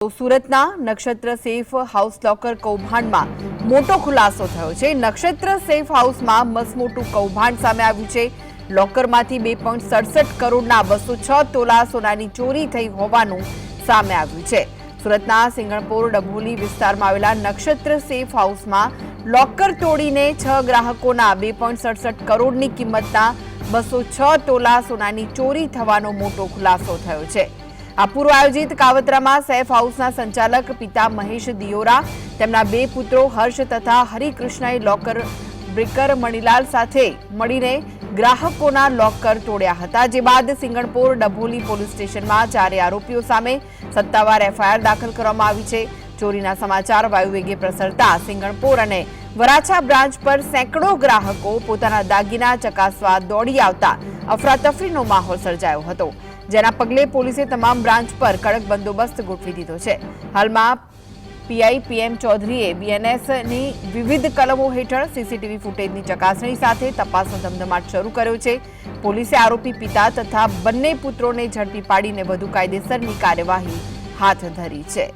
સુરતના નક્ષત્ર safe house locker કૌભાંડમાં મોટો ખુલાસો થયો છે। નક્ષત્ર સેફ હાઉસમાં મસમોટું કૌભાંડ સામે આવ્યું છે। લોકરમાંથી 2.67 કરોડના 206 તોલા સોનાની ચોરી થઈ હોવાનું સામે આવ્યું છે। સુરતના સિંગણપોર ડભોલી વિસ્તારમાં આવેલા નક્ષત્ર સેફ હાઉસમાં લોકર તોડીને 6 ગ્રાહકોના 2.67 કરોડની કિંમતના 206 તોલા સોનાની ચોરી થવાનો મોટો ખુલાસો થયો છે। આ પૂર્વ આયોજિત કાવતરામાં સેફ હાઉસના સંચાલક પિતા મહેશ દિયોરા, તેમના 2 પુત્રો હર્ષ તથા હરિકૃષ્ણએ લોકર બ્રેકર મણીલાલ સાથે મળીને ગ્રાહકોના લોકર તોડ્યા હતા। જે બાદ સિંગણપોર ડભોલી પોલીસ સ્ટેશનમાં 4 આરોપીઓ સામે સત્તાવાર એફઆઈઆર દાખલ કરવામાં આવી છે। ચોરીના સમાચાર વાયુવેગે પ્રસરતા સિંગણપોર અને વરાછા બ્રાન્ચ પર સેંકડો ગ્રાહકો પોતાના દાગીના ચકાસવા દોડી આવતા અફરાતફરીનો માહોલ સર્જાયો હતો, જેના પગલે પોલીસે તમામ બ્રાન્ચ પર કડક બંદોબસ્ત ગોઠવી દીધો છે। હાલમાં પીઆઈ પીએમ ચૌધરીએ બીએનએસની વિવિધ કલમો હેઠળ સીસીટીવી ફૂટેજની ચકાસણી સાથે તપાસનો ધમધમાટ શરૂ કર્યો છે। પોલીસે આરોપી પિતા તથા બંને પુત્રોને ઝડપી પાડીને વધુ કાયદેસરની કાર્યવાહી હાથ ધરી છે।